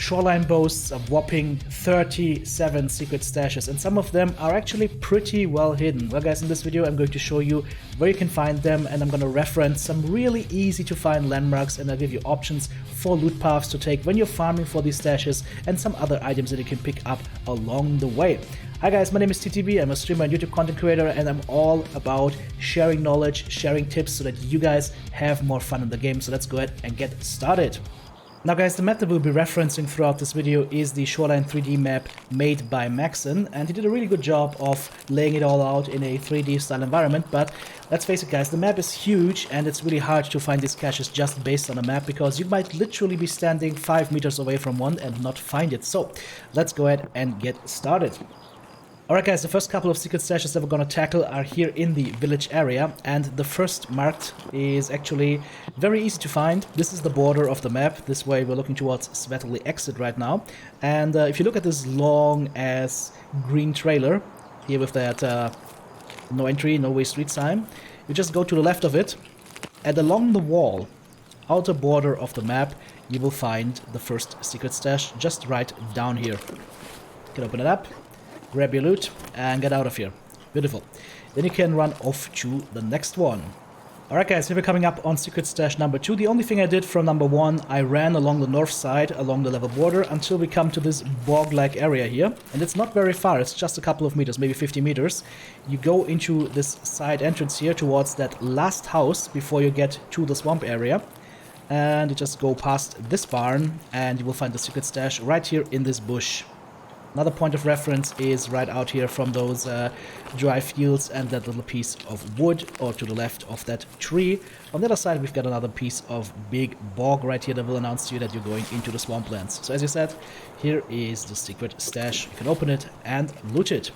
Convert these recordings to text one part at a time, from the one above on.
Shoreline boasts a whopping 37 secret stashes, and some of them are actually pretty well hidden. Well guys, in this video I'm going to show you where you can find them, and I'm going to reference some really easy to find landmarks, and I'll give you options for loot paths to take when you're farming for these stashes and some other items that you can pick up along the way. Hi guys, my name is TTB, I'm a streamer and YouTube content creator, and I'm all about sharing knowledge, sharing tips so that you guys have more fun in the game. So let's go ahead and get started. Now guys, the map that we'll be referencing throughout this video is the Shoreline 3D map made by Maxon, and he did a really good job of laying it all out in a 3D style environment. But let's face it guys, the map is huge and it's really hard to find these caches just based on a map, because you might literally be standing 5 meters away from one and not find it. So let's go ahead and get started. Alright guys, the first couple of secret stashes that we're gonna tackle are here in the village area, and the first marked is actually very easy to find. This is the border of the map. This way we're looking towards Svetli exit right now, and if you look at this long ass green trailer here with that no entry, no way street sign, you just go to the left of it, and along the wall, outer border of the map, you will find the first secret stash just right down here. You can open it up, grab your loot, and get out of here. Beautiful. Then you can run off to the next one. Alright guys, here we're coming up on secret stash number 2. The only thing I did from number 1, I ran along the north side, along the level border, until we come to this bog-like area here. And it's not very far, it's just a couple of meters, maybe 50 meters. You go into this side entrance here towards that last house before you get to the swamp area. And you just go past this barn, and you will find the secret stash right here in this bush. Another point of reference is right out here from those dry fields and that little piece of wood, or to the left of that tree. On the other side we've got another piece of big bog right here that will announce to you that you're going into the swamplands. So as you said, here is the secret stash. You can open it and loot it.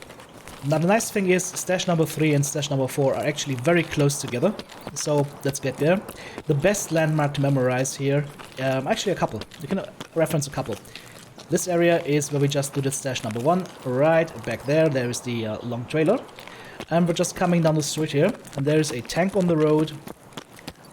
Now the nice thing is stash number 3 and stash number 4 are actually very close together, so let's get there. The best landmark to memorize here, actually a couple, you can reference a couple. This area is where we just looted stash number 1. Right back there, there is the long trailer. And we're just coming down the street here, and there is a tank on the road.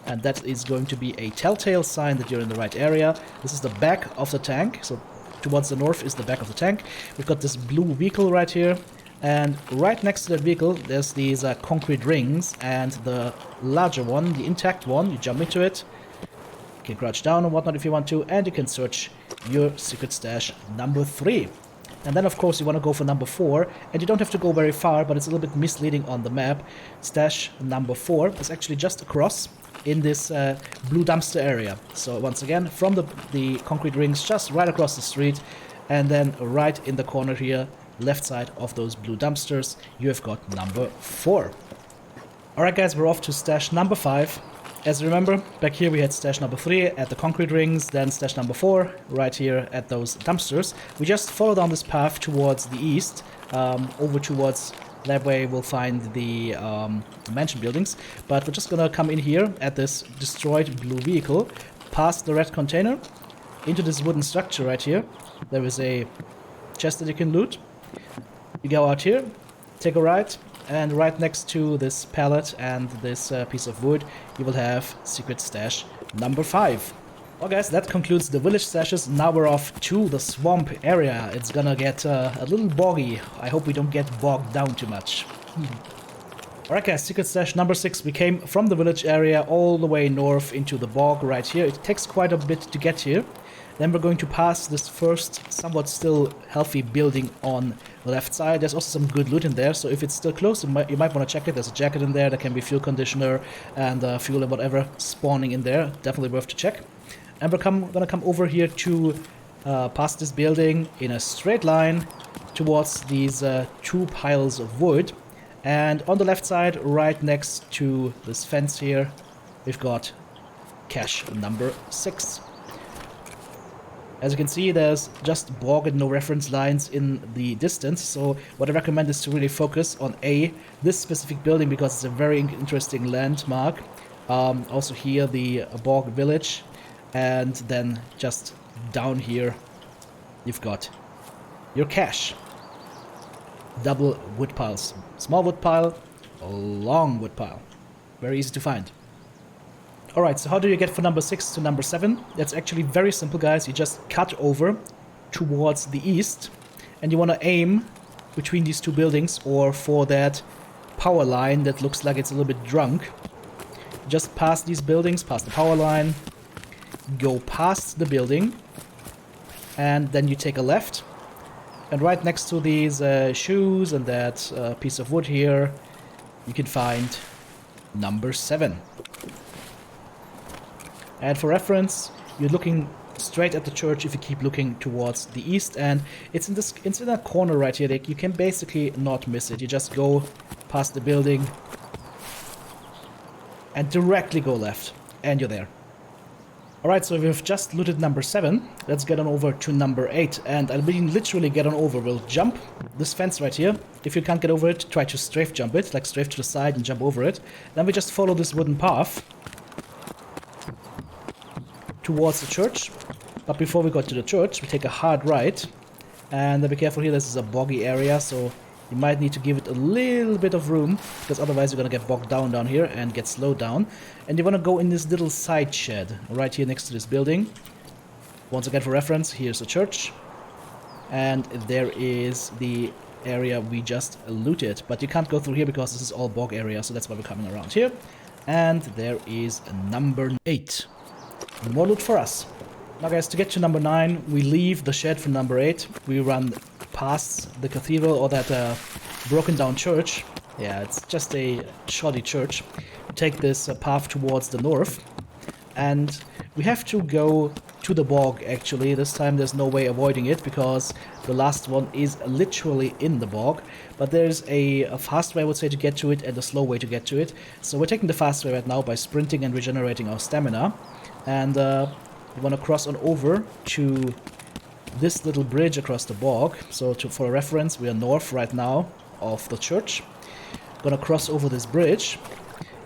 And that is going to be a telltale sign that you're in the right area. This is the back of the tank, so towards the north is the back of the tank. We've got this blue vehicle right here. And right next to that vehicle, there's these concrete rings. And the larger one, the intact one, you jump into it. You can crouch down and whatnot if you want to, and you can search your secret stash number 3. And then of course you want to go for number 4, and you don't have to go very far, but it's a little bit misleading on the map. Stash number 4 is actually just across in this blue dumpster area. So once again, from the concrete rings, just right across the street, and then right in the corner here, left side of those blue dumpsters, you have got number 4. Alright guys, we're off to stash number 5. As you remember, back here we had stash number 3 at the concrete rings, then stash number 4 right here at those dumpsters. We just follow down this path towards the east, over towards that way we'll find the mansion buildings. But we're just gonna come in here at this destroyed blue vehicle, past the red container, into this wooden structure right here. There is a chest that you can loot. You go out here, take a right, and right next to this pallet and this piece of wood, you will have secret stash number 5. Well guys, that concludes the village stashes. Now we're off to the swamp area. It's gonna get a little boggy. I hope we don't get bogged down too much. Alright guys, secret stash number 6. We came from the village area all the way north into the bog right here. It takes quite a bit to get here. Then we're going to pass this first somewhat still healthy building on the left side. There's also some good loot in there, so if it's still closed, you might want to check it. There's a jacket in there, there can be fuel conditioner and fuel and whatever spawning in there. Definitely worth to check. And we're gonna come over here to past this building in a straight line towards these 2 piles of wood. And on the left side, right next to this fence here, we've got cache number 6. As you can see, there's just bog and no reference lines in the distance, so what I recommend is to really focus on this specific building, because it's a very interesting landmark. Also here, the bog village, and then just down here, you've got your cache. Double wood piles. Small wood pile, a long wood pile. Very easy to find. Alright, so how do you get from number 6 to number 7? That's actually very simple, guys. You just cut over towards the east, and you want to aim between these two buildings or for that power line that looks like it's a little bit drunk. Just past these buildings, past the power line, go past the building, and then you take a left. And right next to these shoes and that piece of wood here, you can find number 7. And for reference, you're looking straight at the church if you keep looking towards the east, and it's in that corner right here. Like, you can basically not miss it. You just go past the building and directly go left, and you're there. Alright, so we've just looted number 7. Let's get on over to number 8, and I mean literally get on over. We'll jump this fence right here. If you can't get over it, try to strafe jump it, like strafe to the side and jump over it. Then we just follow this wooden path towards the church. But before we got to the church, we take a hard right. And be careful here, this is a boggy area, so you might need to give it a little bit of room, because otherwise you're gonna get bogged down here and get slowed down. And you wanna go in this little side shed right here next to this building. Once again for reference, here's the church. And there is the area we just looted. But you can't go through here because this is all bog area, so that's why we're coming around here. And there is number 8. More loot for us. Now guys, to get to number 9, we leave the shed from number 8. We run past the cathedral, or that broken down church. Yeah, it's just a shoddy church. We take this path towards the north. And we have to go to the bog actually. This time there's no way avoiding it because the last one is literally in the bog. But there's a fast way, I would say, to get to it and a slow way to get to it. So we're taking the fast way right now by sprinting and regenerating our stamina. And we want to cross on over to this little bridge across the bog. So for a reference, we are north right now of the church. Gonna cross over this bridge.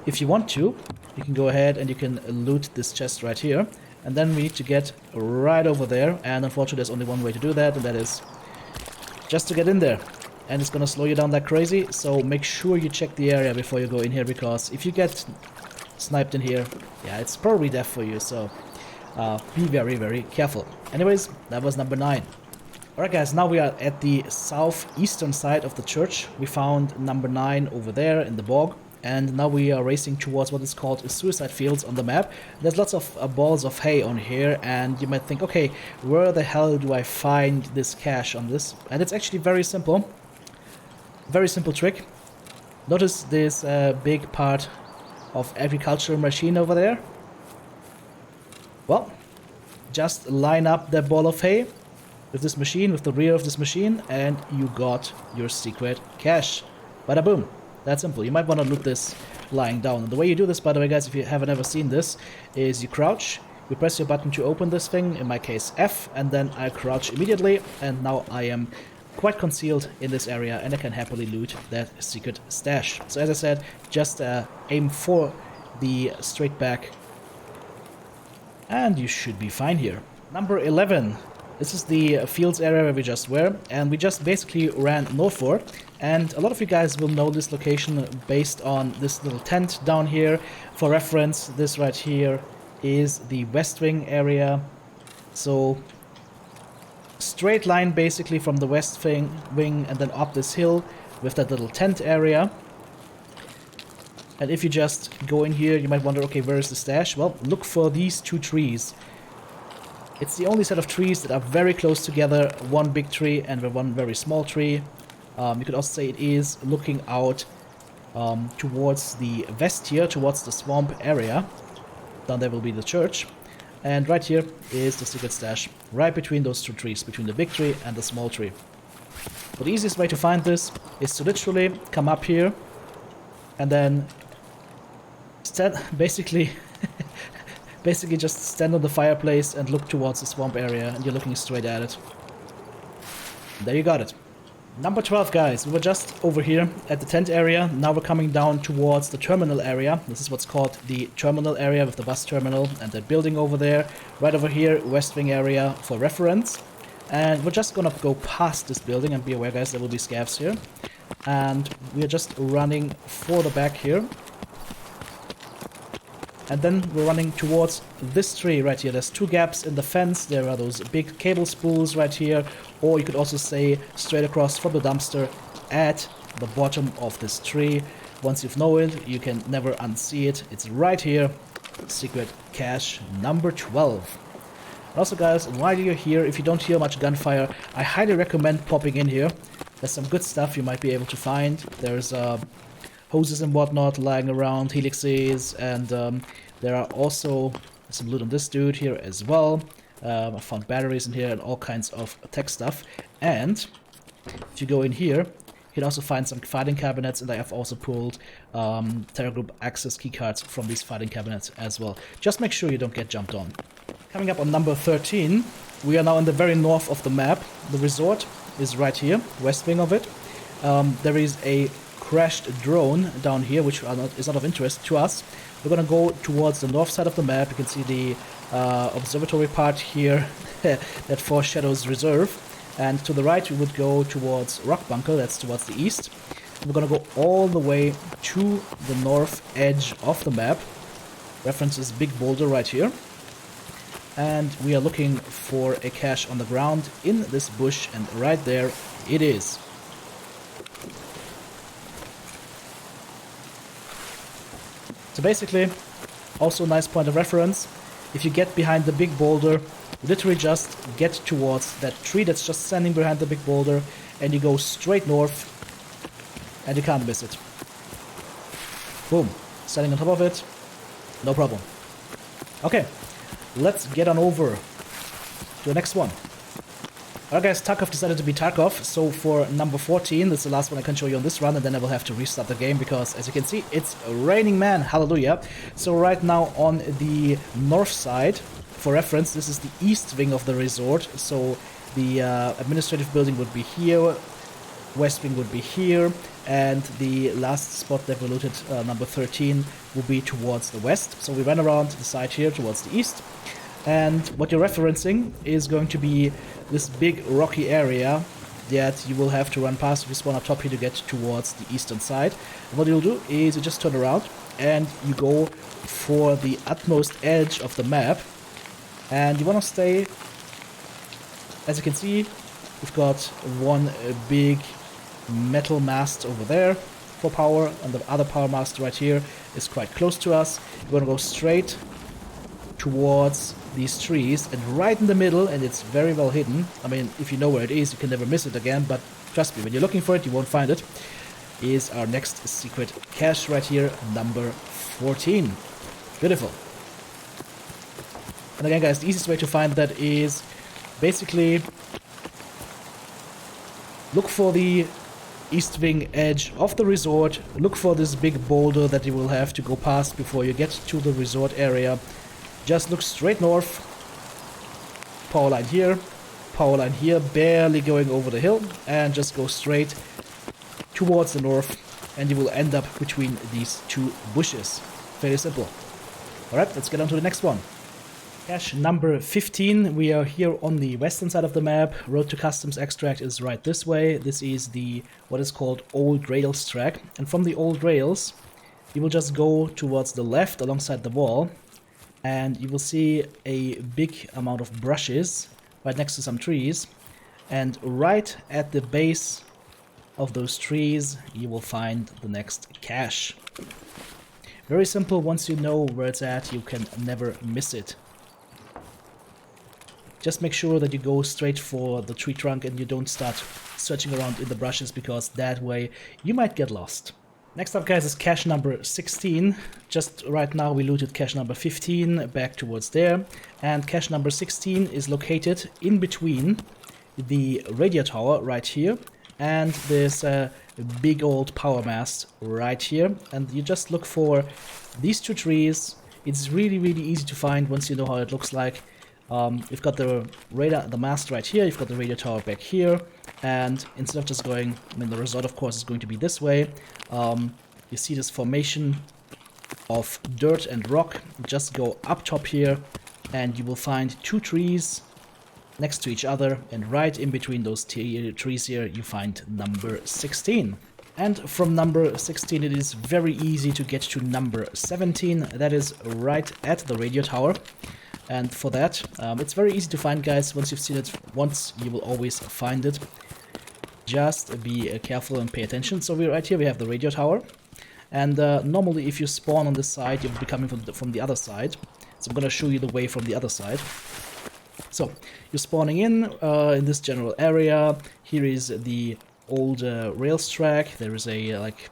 If you want to, you can go ahead and you can loot this chest right here. And then we need to get right over there. And unfortunately, there's only one way to do that, and that is just to get in there. And it's gonna slow you down like crazy. So make sure you check the area before you go in here, because if you get sniped in here, yeah, it's probably death for you. So be very, very careful. Anyways, that was number 9. Alright guys, now we are at the southeastern side of the church. We found number 9 over there in the bog. And now we are racing towards what is called suicide fields on the map. There's lots of balls of hay on here, and you might think, okay, where the hell do I find this cache on this? And it's actually very simple. Very simple trick. Notice this big part of agricultural machine over there? Well, just line up that ball of hay with this machine, with the rear of this machine, and you got your secret cache. Bada boom. That simple. You might want to loot this lying down. And the way you do this, by the way, guys, if you haven't ever seen this, is you crouch, you press your button to open this thing, in my case F, and then I crouch immediately, and now I am quite concealed in this area, and I can happily loot that secret stash. So as I said, just aim for the straight back, and you should be fine here. Number 11. This is the fields area where we just were, and we just basically ran northward. And a lot of you guys will know this location based on this little tent down here. For reference, this right here is the west wing area. So straight line basically from the west wing and then up this hill with that little tent area. And if you just go in here, you might wonder, okay, where is the stash? Well, look for these 2 trees. It's the only set of trees that are very close together, one big tree and one very small tree. You could also say it is looking out towards the west here, towards the swamp area. Down there will be the church. And right here is the secret stash, right between those 2 trees, between the big tree and the small tree. But the easiest way to find this is to literally come up here and then basically just stand on the fireplace and look towards the swamp area, and you're looking straight at it. There you got it. Number 12, guys. We were just over here at the tent area. Now we're coming down towards the terminal area. This is what's called the terminal area with the bus terminal and that building over there. Right over here, west wing area for reference. And we're just gonna go past this building, and be aware, guys, there will be scavs here. And we're just running for the back here. And then we're running towards this tree right here. There's two gaps in the fence. There are those big cable spools right here. Or you could also say straight across from the dumpster at the bottom of this tree. Once you know it, you can never unsee it. It's right here. Secret cache number 12. Also, guys, while you're here, if you don't hear much gunfire, I highly recommend popping in here. There's some good stuff you might be able to find. There's hoses and whatnot lying around, helixes, and there are also some loot on this dude here as well. I found batteries in here and all kinds of tech stuff. And if you go in here, you can also find some fighting cabinets, and I have also pulled Terra Group access keycards from these fighting cabinets as well. Just make sure you don't get jumped on. Coming up on number 13, we are now in the very north of the map. The resort is right here, west wing of it. There is a crashed drone down here, which is not of interest to us. We're gonna go towards the north side of the map. You can see the observatory part here that foreshadows reserve. And to the right, we would go towards Rock Bunker, that's towards the east. We're gonna go all the way to the north edge of the map. Reference is Big Boulder right here. And we are looking for a cache on the ground in this bush, and right there it is. So basically, also a nice point of reference, if you get behind the big boulder, literally just get towards that tree that's just standing behind the big boulder, and you go straight north, and you can't miss it. Boom. Standing on top of it, no problem. Okay, let's get on over to the next one. Alright guys, Tarkov decided to be Tarkov, so for number 14, that's the last one I can show you on this run, and then I will have to restart the game because, as you can see, it's raining man, hallelujah. So right now on the north side, for reference, this is the east wing of the resort, so the administrative building would be here, west wing would be here, and the last spot that we looted, number 13, will be towards the west. So we ran around the side here towards the east, and what you're referencing is going to be this big rocky area that you will have to run past if you spawn up top here to get towards the eastern side. And what you'll do is you just turn around and you go for the utmost edge of the map, and you want to stay, as you can see, we've got one big metal mast over there for power, and the other power mast right here is quite close to us. You're going to go straight towards these trees, and right in the middle, and it's very well hidden. I mean, if you know where it is, you can never miss it again, but trust me, when you're looking for it, you won't find it, is our next secret cache right here, number 14. Beautiful. And again, guys, the easiest way to find that is basically look for the east wing edge of the resort, look for this big boulder that you will have to go past before you get to the resort area. Just look straight north, power line here, barely going over the hill, and just go straight towards the north, and you will end up between these two bushes. Very simple. Alright, let's get on to the next one. Cache number 15, we are here on the western side of the map. Road to Customs Extract is right this way. This is the what is called Old Rails track, and from the Old Rails, you will just go towards the left alongside the wall, and you will see a big amount of brushes right next to some trees, and right at the base of those trees you will find the next cache. Very simple. Once you know where it's at, you can never miss it. Just make sure that you go straight for the tree trunk and you don't start searching around in the brushes, because that way you might get lost. Next up, guys, is cache number 16. Just right now we looted cache number 15 back towards there, and cache number 16 is located in between the radio tower right here and this big old power mast right here, and you just look for these two trees. It's really easy to find once you know how it looks like. You've got the radar, the mast right here, you've got the radio tower back here, and instead of just going, I mean, the resort of course is going to be this way. You see this formation of dirt and rock. Just go up top here and you will find two trees next to each other, and right in between those trees here you find number 16. And from number 16 it is very easy to get to number 17, that is right at the radio tower. And for that, it's very easy to find, guys. Once you've seen it once, you will always find it. Just be careful and pay attention. So right here we have the radio tower. And normally if you spawn on this side, you'll be coming from the other side. So I'm going to show you the way from the other side. So you're spawning in this general area. Here is the old rails track. There is a like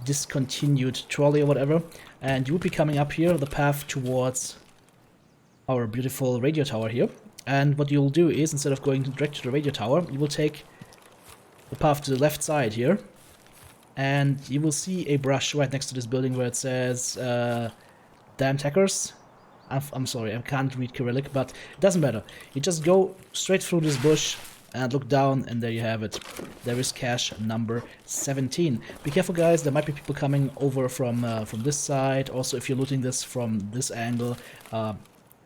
discontinued trolley or whatever. And you would be coming up here, the path towards our beautiful radio tower here. And what you'll do is, instead of going direct to the radio tower, you will take the path to the left side here. And you will see a brush right next to this building where it says damn hackers. I'm sorry, I can't read Cyrillic, but it doesn't matter. You just go straight through this bush and look down, and there you have it. There is cache number 17. Be careful, guys, there might be people coming over from this side. Also, if you're looting this from this angle,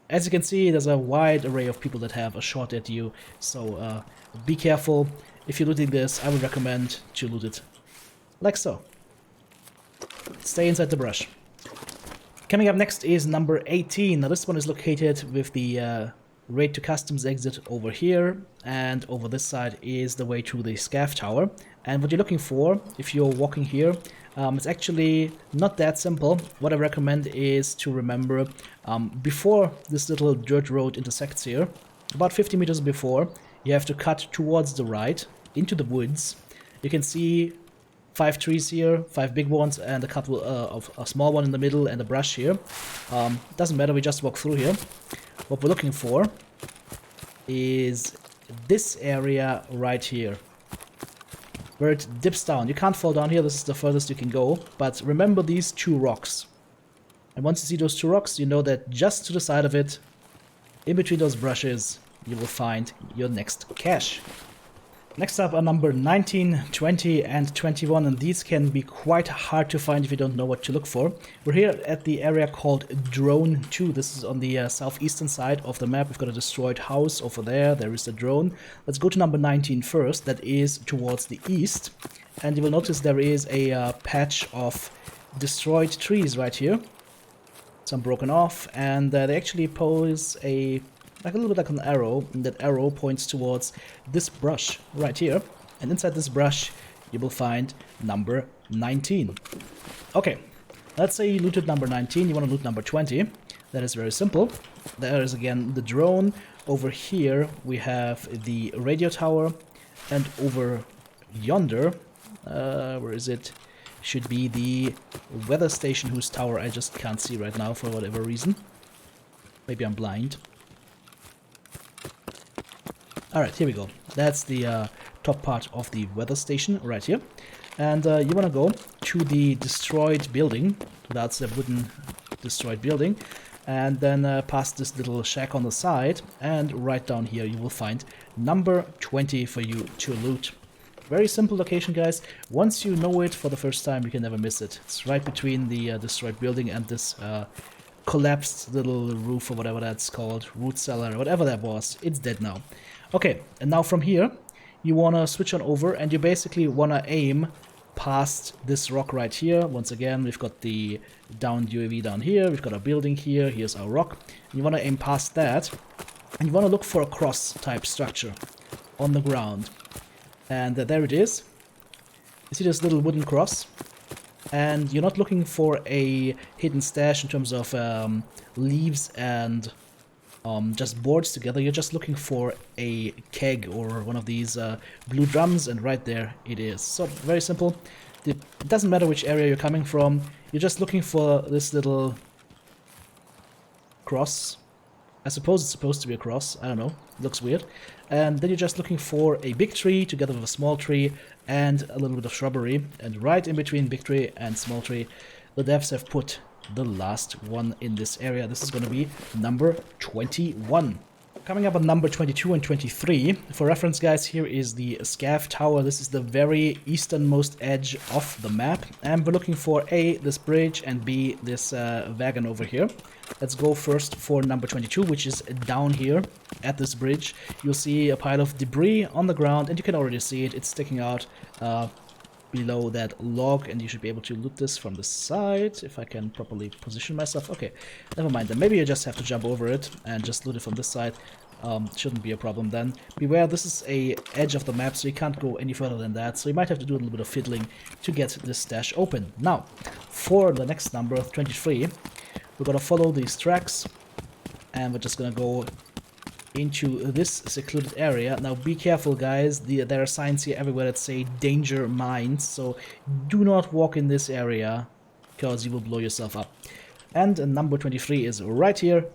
as you can see, there's a wide array of people that have a shot at you, so be careful. If you're looting this, I would recommend to loot it like so. Stay inside the brush. Coming up next is number 18. Now this one is located with the raid to customs exit over here, and over this side is the way to the SCAF tower. And what you're looking for, if you're walking here, it's actually not that simple. What I recommend is to remember, before this little dirt road intersects here, about 50 meters before, you have to cut towards the right, into the woods. You can see 5 trees here, 5 big ones, and a couple of a small one in the middle, and a brush here. Doesn't matter, we just walk through here. What we're looking for is this area right here, where it dips down. You can't fall down here, this is the furthest you can go, but remember these 2 rocks. And once you see those 2 rocks, you know that just to the side of it, in between those brushes, you will find your next cache. Next up are number 19, 20, and 21, and these can be quite hard to find if you don't know what to look for. We're here at the area called Drone 2. This is on the southeastern side of the map. We've got a destroyed house over there. There is a drone. Let's go to number 19 first. That is towards the east. And you will notice there is a patch of destroyed trees right here. Some broken off, and they actually pose a little bit like an arrow, and that arrow points towards this brush right here. And inside this brush, you will find number 19. Okay, let's say you looted number 19, you want to loot number 20. That is very simple. There is again the drone. Over here, we have the radio tower, and over yonder, where is it? Should be the weather station, whose tower I just can't see right now for whatever reason. Maybe I'm blind. Alright, here we go. That's the top part of the weather station right here. And you want to go to the destroyed building. That's a wooden destroyed building. And then past this little shack on the side. And right down here you will find number 20 for you to loot. Very simple location, guys. Once you know it for the first time, you can never miss it. It's right between the destroyed building and this collapsed little roof or whatever that's called. Root cellar, whatever that was. It's dead now. Okay, and now from here, you want to switch on over, and you basically want to aim past this rock right here. Once again, we've got the downed UAV down here, we've got a building here, here's our rock. And you want to aim past that, and you want to look for a cross-type structure on the ground. And there it is. You see this little wooden cross? And you're not looking for a hidden stash in terms of leaves and just boards together. You're just looking for a keg or one of these blue drums, and right there it is. So very simple. It doesn't matter which area you're coming from. You're just looking for this little cross. I suppose it's supposed to be a cross. I don't know. It looks weird. And then you're just looking for a big tree together with a small tree and a little bit of shrubbery. And right in between big tree and small tree, the devs have put the last one in this area. This is going to be number 21. Coming up on number 22 and 23. For reference, guys, here is the SCAF tower. This is the very easternmost edge of the map. And we're looking for A, this bridge, and B, this wagon over here. Let's go first for number 22, which is down here at this bridge. You'll see a pile of debris on the ground, and you can already see it. It's sticking out below that log, and you should be able to loot this from the side, if I can properly position myself. Okay, never mind, then maybe you just have to jump over it and just loot it from this side. Shouldn't be a problem then. Beware, this is a edge of the map, so you can't go any further than that, so you might have to do a little bit of fiddling to get this stash open. Now, for the next number, 23, we're gonna follow these tracks, and we're just gonna go into this secluded area. Now be careful, guys, there are signs here everywhere that say danger mines, so do not walk in this area because you will blow yourself up. And number 23 is right here,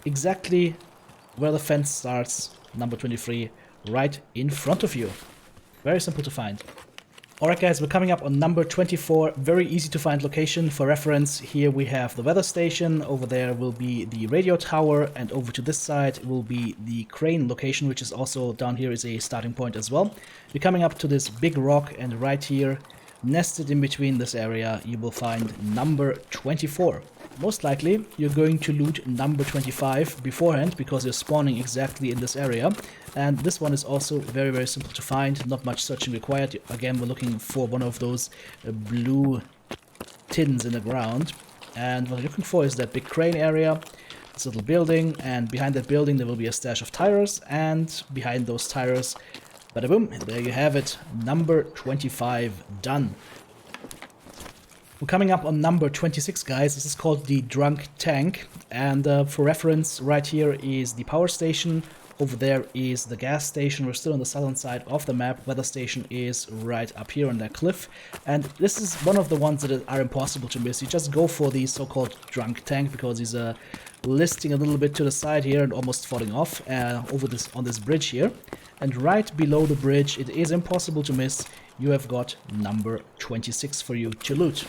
exactly where the fence starts. Number 23 right in front of you. Very simple to find. Alright guys, we're coming up on number 24, very easy to find location. For reference, here we have the weather station, over there will be the radio tower, and over to this side will be the crane location, which is also down here is a starting point as well. You're coming up to this big rock, and right here, nested in between this area, you will find number 24. Most likely, you're going to loot number 25 beforehand, because you're spawning exactly in this area. And this one is also very, very simple to find, not much searching required. Again, we're looking for one of those blue tins in the ground. And what you're looking for is that big crane area, this little building, and behind that building there will be a stash of tires, and behind those tires, bada boom, there you have it, number 25 done. We're coming up on number 26, guys. This is called the Drunk Tank, and for reference, right here is the power station. Over there is the gas station. We're still on the southern side of the map. Weather station is right up here on that cliff. And this is one of the ones that are impossible to miss. You just go for the so-called Drunk Tank because he's listing a little bit to the side here and almost falling off on this bridge here. And right below the bridge, it is impossible to miss. You have got number 26 for you to loot.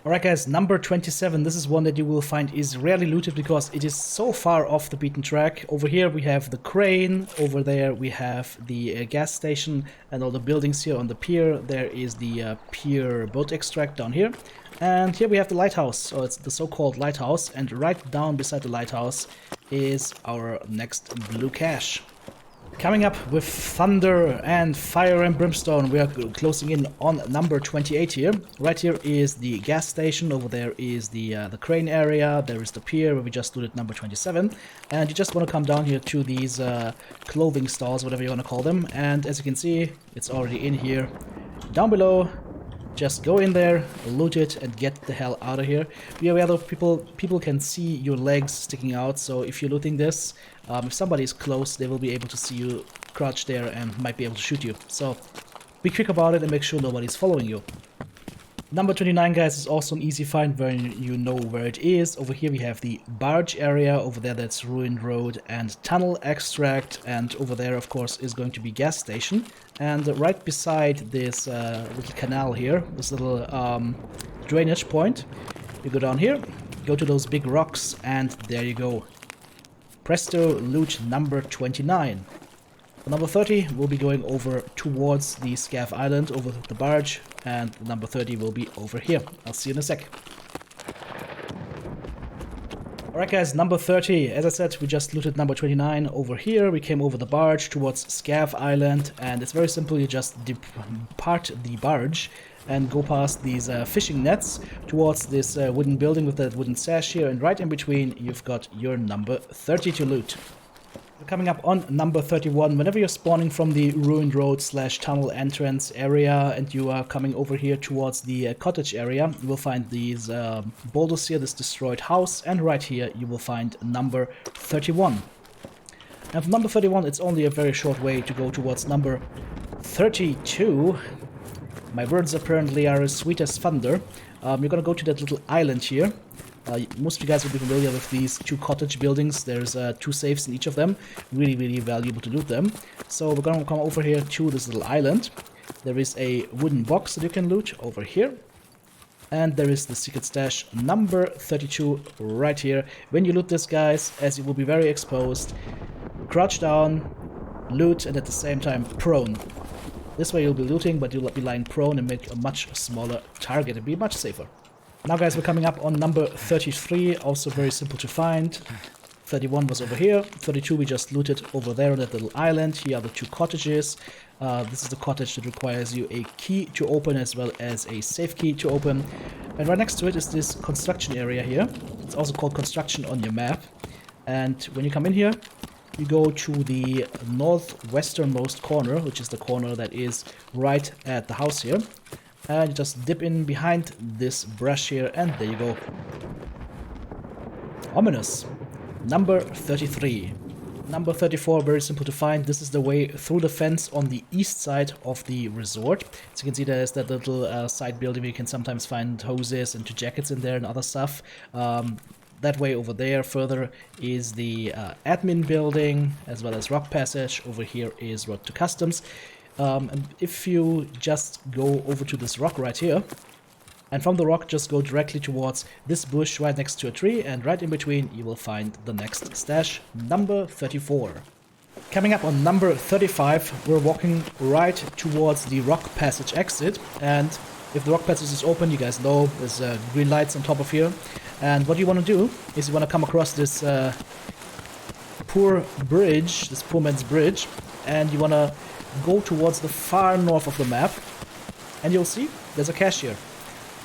Alright guys, number 27, this is one that you will find is rarely looted because it is so far off the beaten track. Over here we have the crane, over there we have the gas station and all the buildings here on the pier. There is the pier boat extract down here. And here we have the lighthouse, so it's the so-called lighthouse, and right down beside the lighthouse is our next blue cache. Coming up with thunder and fire and brimstone, we are closing in on number 28 here. Right here is the gas station, over there is the crane area, there is the pier where we just looted number 27. And you just want to come down here to these clothing stalls, whatever you want to call them. And as you can see, it's already in here. Down below, just go in there, loot it, and get the hell out of here. Be aware that people can see your legs sticking out, so if you're looting this, if somebody is close, they will be able to see you crouch there and might be able to shoot you. So be quick about it and make sure nobody's following you. Number 29, guys, is also an easy find when you know where it is. Over here we have the barge area, over there that's ruined road and tunnel extract, and over there of course is going to be gas station. And right beside this little canal here, this little drainage point, you go down here, go to those big rocks, and there you go. Presto, loot number 29. For number 30, we'll be going over towards the Scav Island, over the barge, and number 30 will be over here. I'll see you in a sec. Alright guys, number 30. As I said, we just looted number 29 over here. We came over the barge towards Scav Island, and it's very simple. You just depart the barge and go past these fishing nets towards this wooden building with that wooden sash here, and right in between you've got your number 30 to loot. We're coming up on number 31. Whenever you're spawning from the ruined road / tunnel entrance area and you are coming over here towards the cottage area, you will find these boulders here, this destroyed house, and right here you will find number 31. And from number 31, it's only a very short way to go towards number 32. My words apparently are as sweet as thunder. You're gonna go to that little island here. Most of you guys will be familiar with these two cottage buildings. There's 2 safes in each of them. Really, really valuable to loot them. So we're gonna come over here to this little island. There is a wooden box that you can loot over here. And there is the secret stash number 32 right here. When you loot this, guys, as you will be very exposed, crouch down, loot, and at the same time prone. This way you'll be looting, but you'll be lying prone and make a much smaller target and be much safer. Now guys, we're coming up on number 33, also very simple to find. 31 was over here. 32 we just looted over there on that little island. Here are the 2 cottages. This is the cottage that requires you a key to open as well as a safe key to open. And right next to it is this construction area here. It's also called construction on your map. And when you come in here, you go to the northwesternmost corner, which is the corner that is right at the house here. And you just dip in behind this brush here, and there you go. Ominous. Number 33. Number 34, very simple to find. This is the way through the fence on the east side of the resort. As you can see, there's that little side building where you can sometimes find hoses and 2 jackets in there and other stuff. That way over there further is the admin building as well as rock passage. Over here is road to customs. And if you just go over to this rock right here, and from the rock just go directly towards this bush right next to a tree, and right in between you will find the next stash, number 34. Coming up on number 35, we're walking right towards the rock passage exit, and if the rock passage is open, you guys know there's green lights on top of here. And what you want to do is you want to come across this poor bridge, this poor man's bridge, and you want to go towards the far north of the map, and you'll see there's a cache here,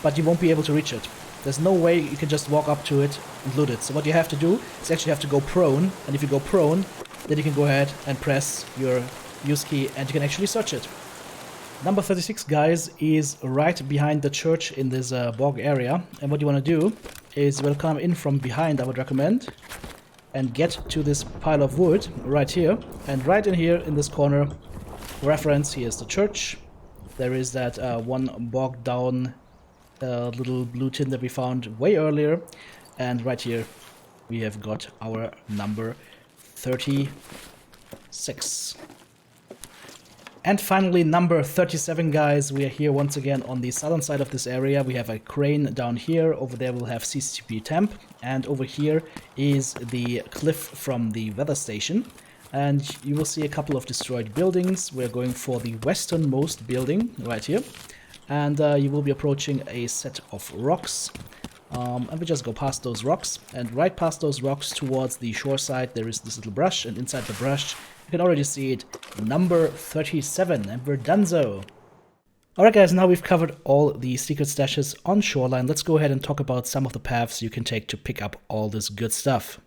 but you won't be able to reach it. There's no way you can just walk up to it and loot it. So what you have to do is actually have to go prone, and if you go prone, then you can go ahead and press your use key and you can actually search it. Number 36, guys, is right behind the church in this bog area, and what you want to do is you will come in from behind, I would recommend, and get to this pile of wood right here, and right in here in this corner, reference, here's the church. There is that one bogged down little blue tin that we found way earlier, and right here we have got our number 36. And finally, number 37, guys. We are here once again on the southern side of this area. We have a crane down here. Over there we'll have CCTV temp. And over here is the cliff from the weather station. And you will see a couple of destroyed buildings. We're going for the westernmost building right here. And you will be approaching a set of rocks. And we just go past those rocks. And right past those rocks towards the shore side, there is this little brush. And inside the brush, you can already see it, number 37, and we're donezo. Alright guys, now we've covered all the secret stashes on Shoreline. Let's go ahead and talk about some of the paths you can take to pick up all this good stuff.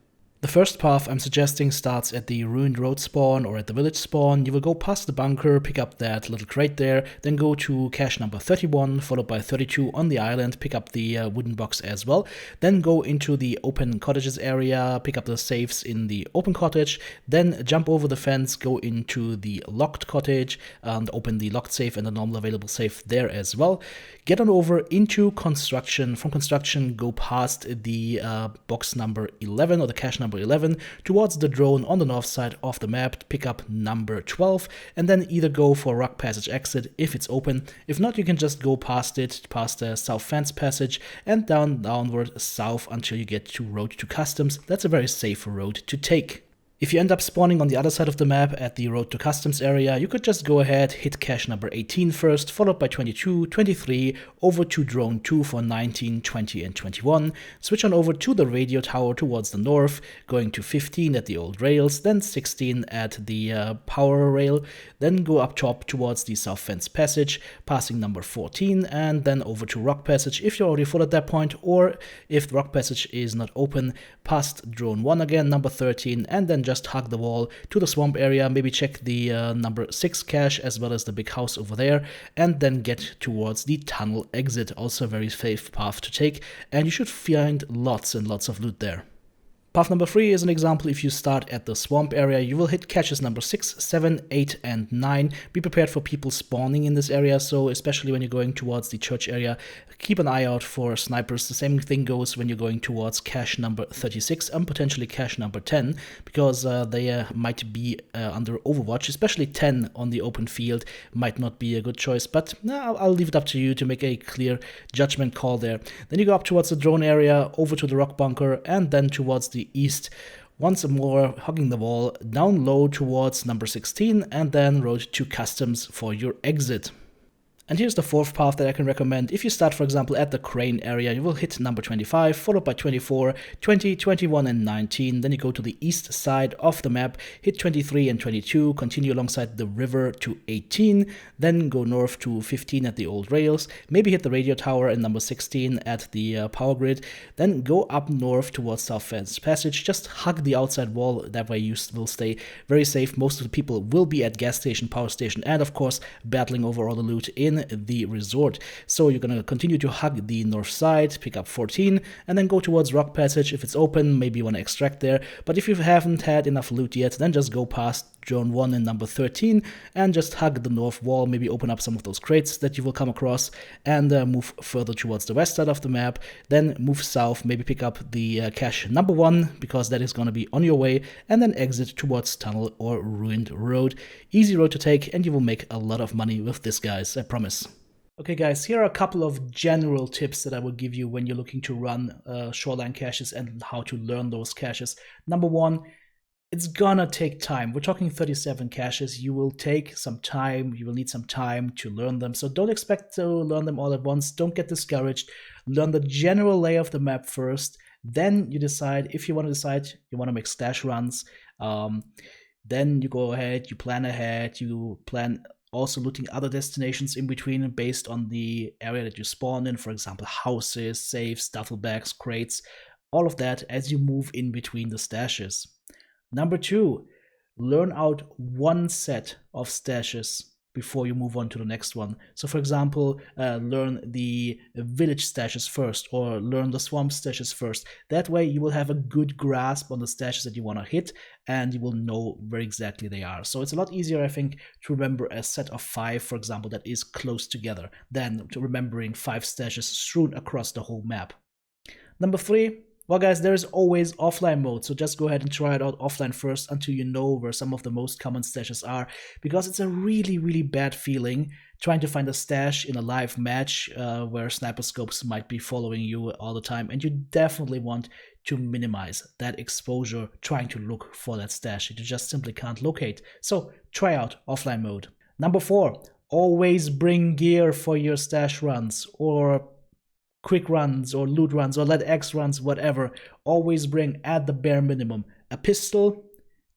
The first path I'm suggesting starts at the ruined road spawn or at the village spawn. You will go past the bunker, pick up that little crate there, then go to cache number 31, followed by 32 on the island, pick up the wooden box as well. Then go into the open cottages area, pick up the safes in the open cottage, then jump over the fence, go into the locked cottage and open the locked safe and the normal available safe there as well. Get on over into construction. From construction, go past the box number 11 or the cache number 11 towards the drone on the north side of the map, pick up number 12, and then either go for rock passage exit if it's open. If not, you can just go past it, past the south fence passage and downward south until you get to road to customs. That's a very safe road to take. If you end up spawning on the other side of the map at the road to customs area, you could just go ahead, hit cache number 18 first, followed by 22, 23, over to drone 2 for 19, 20 and 21, switch on over to the radio tower towards the north, going to 15 at the old rails, then 16 at the power rail, then go up top towards the south fence passage, passing number 14, and then over to rock passage if you're already full at that point, or if the rock passage is not open, past drone 1 again, number 13, and then just hug the wall to the swamp area, maybe check the number 6 cache as well as the big house over there, and then get towards the tunnel exit. Also a very safe path to take, and you should find lots and lots of loot there. Path number 3 is an example. If you start at the swamp area, you will hit caches number 6, 7, 8 and 9. Be prepared for people spawning in this area, so especially when you're going towards the church area, keep an eye out for snipers. The same thing goes when you're going towards cache number 36 and potentially cache number 10, because they might be under overwatch, especially 10 on the open field might not be a good choice, but I'll leave it up to you to make a clear judgment call there. Then you go up towards the drone area, over to the rock bunker, and then towards the east, once more hugging the wall, down low towards number 16, and then road to customs for your exit. And here's the fourth path that I can recommend. If you start, for example, at the crane area, you will hit number 25, followed by 24, 20, 21, and 19. Then you go to the east side of the map, hit 23 and 22, continue alongside the river to 18, then go north to 15 at the old rails, maybe hit the radio tower in number 16 at the power grid, then go up north towards South Fence Passage. Just hug the outside wall, that way you will stay very safe. Most of the people will be at gas station, power station, and of course battling over all the loot in the resort. So you're gonna continue to hug the north side, pick up 14, and then go towards Rock Passage. If it's open, maybe you want to extract there, but if you haven't had enough loot yet, then just go past Drone 1 and number 13 and just hug the north wall, maybe open up some of those crates that you will come across, and move further towards the west side of the map, then move south, maybe pick up the cache number 1, because that is going to be on your way, and then exit towards Tunnel or Ruined Road. Easy road to take, and you will make a lot of money with this, guys, I promise. Okay guys, here are a couple of general tips that I will give you when you're looking to run Shoreline caches and how to learn those caches. Number 1, it's gonna take time. We're talking 37 caches. You will take some time, you will need some time to learn them. So don't expect to learn them all at once. Don't get discouraged. Learn the general lay of the map first. Then you decide, if you want to make stash runs. Then you go ahead, you plan ahead, you plan also looting other destinations in between based on the area that you spawn in, for example, houses, safes, duffel bags, crates, all of that as you move in between the stashes. Number 2, learn out one set of stashes before you move on to the next one. So for example, learn the village stashes first, or learn the swamp stashes first. That way you will have a good grasp on the stashes that you want to hit, and you will know where exactly they are. So it's a lot easier, I think, to remember a set of 5, for example, that is close together, than to remembering 5 stashes strewn across the whole map. Number 3, well guys, there is always offline mode, so just go ahead and try it out offline first until you know where some of the most common stashes are, because it's a really bad feeling trying to find a stash in a live match where sniper scopes might be following you all the time, and you definitely want to minimize that exposure trying to look for that stash that you just simply can't locate. So try out offline mode. Number 4, always bring gear for your stash runs, or quick runs, or loot runs, or let X runs, whatever. Always bring, at the bare minimum, a pistol,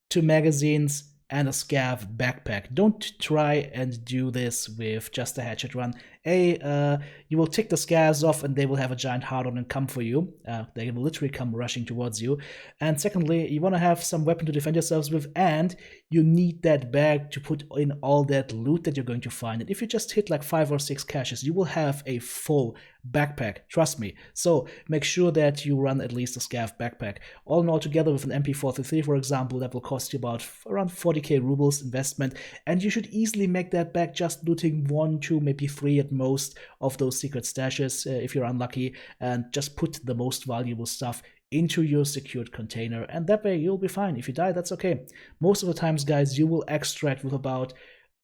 2 magazines, and a scav backpack. Don't try and do this with just a hatchet run. You will tick the scavs off and they will have a giant hard on and come for you. They will literally come rushing towards you. And secondly, you want to have some weapon to defend yourselves with, and you need that bag to put in all that loot that you're going to find. And if you just hit like 5 or 6 caches, you will have a full backpack, trust me. So make sure that you run at least a scav backpack. All in all, together with an MP433, for example, that will cost you about around 40k rubles investment, and you should easily make that back just looting 1, 2, maybe 3 at most of those secret stashes if you're unlucky, and just put the most valuable stuff into your secured container, and that way you'll be fine. If you die, that's okay. Most of the times, guys, you will extract with about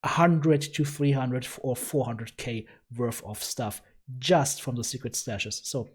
100 to 300 or 400k worth of stuff just from the secret stashes, so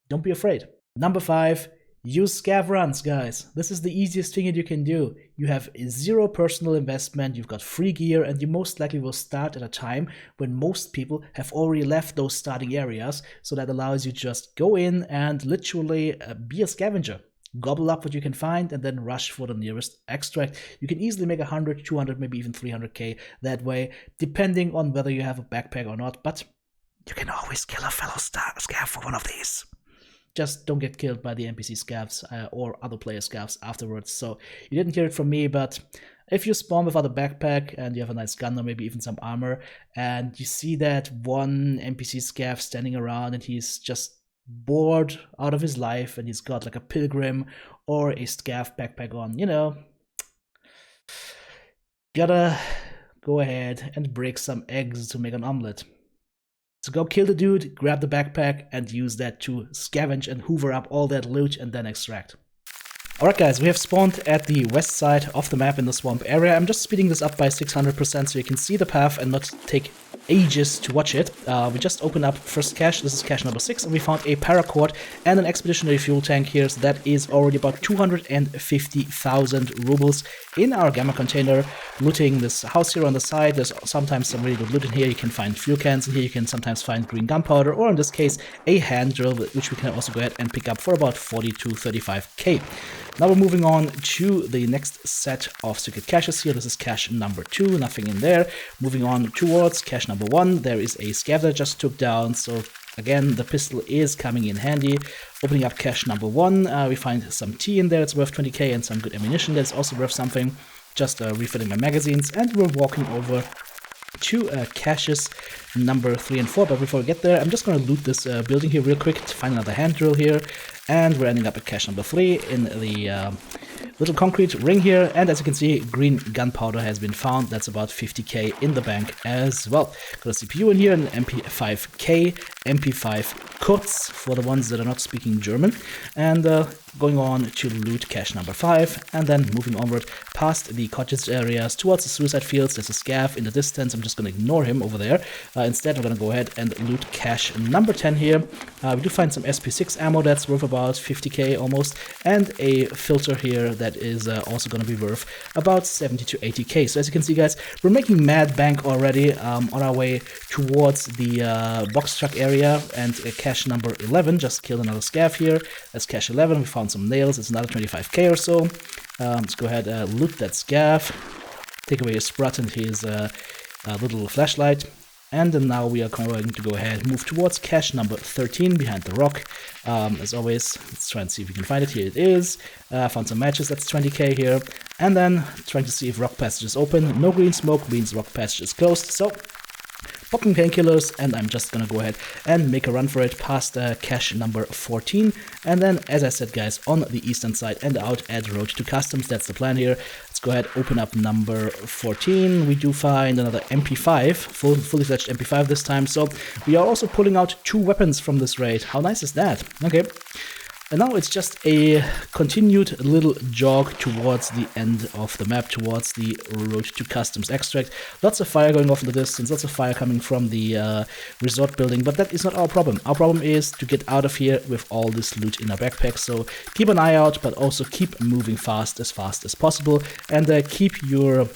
don't be afraid. Number 5, use scav runs, guys. This is the easiest thing that you can do. You have 0 personal investment, you've got free gear, and you most likely will start at a time when most people have already left those starting areas, so that allows you to just go in and literally be a scavenger. Gobble up what you can find and then rush for the nearest extract. You can easily make 100, 200, maybe even 300k that way, depending on whether you have a backpack or not, but you can always kill a fellow scav for one of these. Just don't get killed by the NPC scavs or other player scavs afterwards. So you didn't hear it from me, but if you spawn without a backpack and you have a nice gun or maybe even some armor, and you see that one NPC scav standing around and he's just bored out of his life and he's got like a pilgrim or a scav backpack on, you know, gotta go ahead and break some eggs to make an omelet. So go kill the dude, grab the backpack, and use that to scavenge and hoover up all that loot and then extract. Alright guys, we have spawned at the west side of the map in the swamp area. I'm just speeding this up by 600% so you can see the path and not take ages to watch it. We just opened up first cache. This is cache number 6, and we found a paracord and an expeditionary fuel tank here. So that is already about 250,000 rubles in our gamma container. Looting this house here on the side. There's sometimes some really good loot in here. You can find fuel cans in here. You can sometimes find green gunpowder, or in this case, a hand drill, which we can also go ahead and pick up for about 40 to 35k. Now we're moving on to the next set of secret caches here. This is cache number 2, nothing in there. Moving on towards cache number 1, there is a scav that I just took down, so again, the pistol is coming in handy. Opening up cache number 1, we find some tea in there, it's worth 20k, and some good ammunition that's also worth something. Just refilling my magazines, and we're walking over to caches number 3 and 4, but before we get there, I'm just going to loot this building here real quick to find another hand drill here, and we're ending up at cache number 3 in the little concrete ring here, and as you can see, green gunpowder has been found. That's about 50k in the bank as well. Got a CPU in here, an MP5K, MP5 Kurz for the ones that are not speaking German, and going on to loot cache number 5, and then moving onward past the cottage areas towards the suicide fields. There's a scav in the distance. I'm just going to ignore him over there. Instead, we're going to go ahead and loot cache number 10 here. We do find some SP6 ammo that's worth about 50k almost, and a filter here that is also going to be worth about 70 to 80k. So as you can see, guys, we're making mad bank already on our way towards the box truck area, and cache number 11 just killed another scav here. That's cache 11. We found some nails. It's another 25k or so. Let's go ahead and loot that scav. Take away his sprut and his little flashlight. And then now we are going to go ahead and move towards cache number 13 behind the rock. As always, let's try and see if we can find it. Here it is. Found some matches. That's 20k here. And then trying to see if rock passage is open. No green smoke means rock passage is closed. So popping painkillers, and I'm just gonna go ahead and make a run for it past cache number 14, and then, as I said, guys, on the eastern side and out at road to customs. That's the plan here. Let's go ahead, open up number 14. We do find another MP5, fully fledged MP5 this time. So we are also pulling out 2 weapons from this raid. How nice is that? Okay. And now it's just a continued little jog towards the end of the map, towards the road to customs extract. Lots of fire going off in the distance, lots of fire coming from the resort building, but that is not our problem. Our problem is to get out of here with all this loot in our backpack. So keep an eye out, but also keep moving fast as possible, and keep your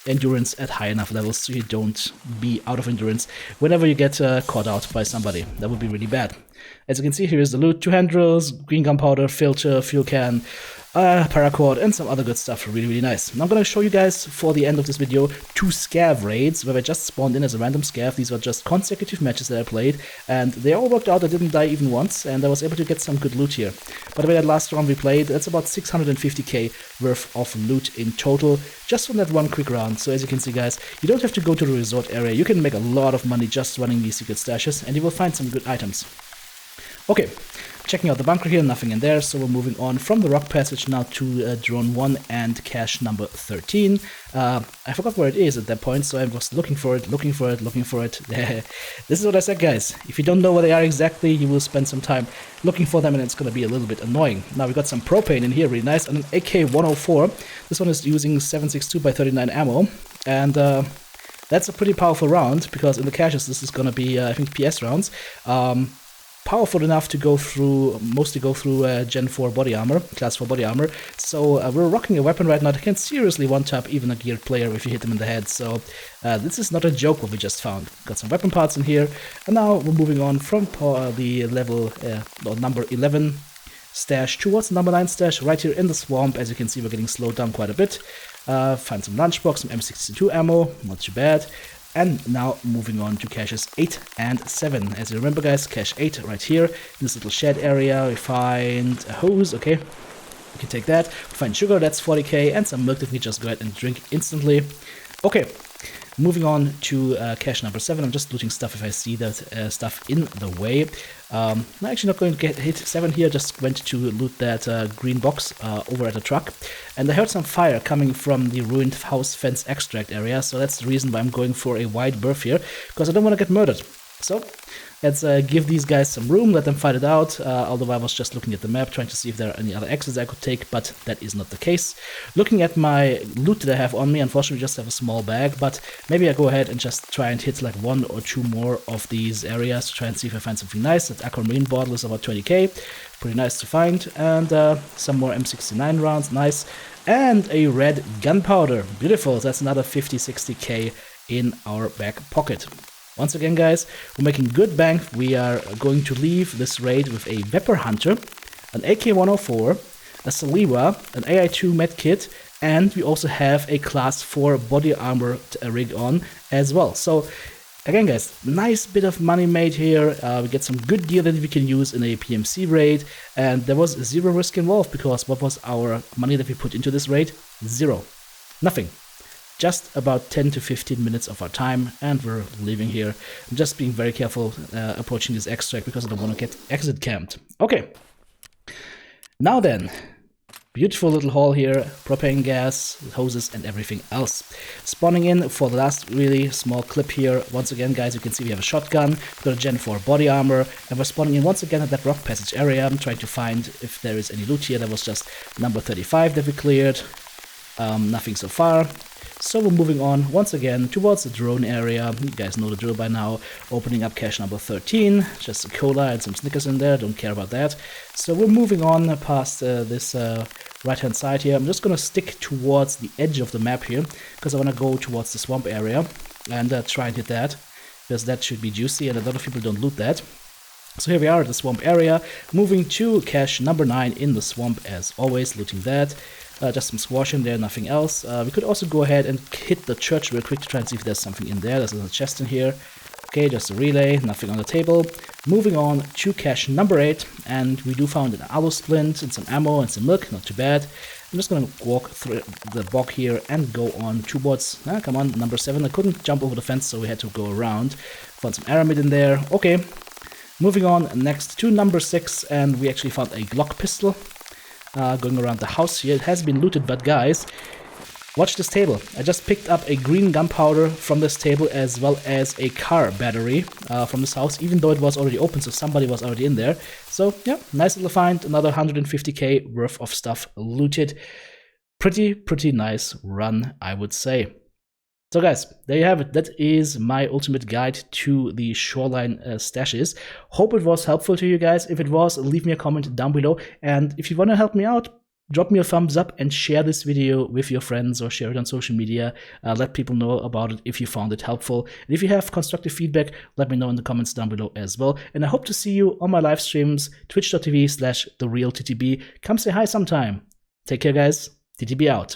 endurance at high enough levels so you don't be out of endurance whenever you get caught out by somebody. That would be really bad. As you can see, here is the loot: 2 hand drills, green gunpowder, filter, fuel can, paracord, and some other good stuff. Really, really nice. Now I'm going to show you guys, for the end of this video, 2 scav raids where I just spawned in as a random scav. These were just consecutive matches that I played, and they all worked out. I didn't die even once, and I was able to get some good loot here. By the way, that last round we played, that's about 650k worth of loot in total, just from that one quick round. So as you can see, guys, you don't have to go to the resort area. You can make a lot of money just running these secret stashes, and you will find some good items. Okay, checking out the bunker here, nothing in there, so we're moving on from the rock passage now to drone 1 and cache number 13. I forgot where it is at that point, so I was looking for it. This is what I said, guys. If you don't know where they are exactly, you will spend some time looking for them, and it's going to be a little bit annoying. Now we got some propane in here, really nice, and an AK-104. This one is using 7.62x39 ammo, and that's a pretty powerful round, because in the caches this is going to be, I think, PS rounds. Powerful enough to mostly go through Gen 4 body armor, class 4 body armor. So we're rocking a weapon right now that can seriously one-tap even a geared player if you hit them in the head. So this is not a joke what we just found. Got some weapon parts in here, and now we're moving on from the level number 11 stash towards the number 9 stash right here in the swamp. As you can see, we're getting slowed down quite a bit. Find some lunchbox, some M62 ammo, not too bad. And now moving on to caches 8 and 7. As you remember, guys, cache 8 right here, in this little shed area, we find a hose. Okay, we can take that. We find sugar, that's 40k, and some milk that we just go ahead and drink instantly. Okay, moving on to cache number 7. I'm just looting stuff if I see that stuff in the way. I'm actually not going to hit 7 here, just went to loot that green box over at the truck. And I heard some fire coming from the ruined house fence extract area, so that's the reason why I'm going for a wide berth here, because I don't want to get murdered. So let's give these guys some room, let them fight it out, although I was just looking at the map trying to see if there are any other exits I could take, but that is not the case. Looking at my loot that I have on me, unfortunately we just have a small bag, but maybe I go ahead and just try and hit like 1 or 2 more of these areas to try and see if I find something nice. That aquamarine bottle is about 20k, pretty nice to find, and some more M69 rounds, nice, and a red gunpowder, beautiful, that's another 50-60k in our back pocket. Once again, guys, we're making good bank. We are going to leave this raid with a Vepr Hunter, an AK-104, a Saliwa, an AI-2 medkit, and we also have a class 4 body armor rig on as well. So, again, guys, nice bit of money made here. We get some good gear that we can use in a PMC raid, and there was 0 risk involved because what was our money that we put into this raid? 0. Nothing. Just about 10 to 15 minutes of our time, and we're leaving here. I'm just being very careful approaching this extract because I don't want to get exit camped. Okay. Now then, beautiful little hall here, propane gas, hoses, and everything else. Spawning in for the last really small clip here. Once again, guys, you can see we have a shotgun, we've got a Gen 4 body armor, and we're spawning in once again at that rock passage area. I'm trying to find if there is any loot here. There was just number 35 that we cleared. Nothing so far. So we're moving on once again towards the drone area. You guys know the drill by now. Opening up cache number 13. Just a cola and some Snickers in there. Don't care about that. So we're moving on past this right hand side here. I'm just going to stick towards the edge of the map here because I want to go towards the swamp area and try and hit that because that should be juicy and a lot of people don't loot that. So here we are at the swamp area, moving to cache number 9 in the swamp as always, looting that. Just some squash in there, nothing else. We could also go ahead and hit the church real quick to try and see if there's something in there. There's a chest in here. Okay, just a relay, nothing on the table. Moving on to cache number 8, and we do found an aloe splint and some ammo and some milk, not too bad. I'm just going to walk through the bog here and go on towards, come on, number 7. I couldn't jump over the fence, so we had to go around. Found some aramid in there. Okay, moving on next to number 6, and we actually found a Glock pistol. Going around the house here. It has been looted, but guys, watch this table. I just picked up a green gunpowder from this table as well as a car battery from this house, even though it was already open, so somebody was already in there. So yeah, nice little find, another 150k worth of stuff looted. Pretty nice run, I would say. So guys, there you have it. That is my ultimate guide to the Shoreline stashes. Hope it was helpful to you guys. If it was, leave me a comment down below. And if you want to help me out, drop me a thumbs up and share this video with your friends or share it on social media. Let people know about it if you found it helpful. And if you have constructive feedback, let me know in the comments down below as well. And I hope to see you on my live streams, twitch.tv/therealttb. Come say hi sometime. Take care, guys. TTB out.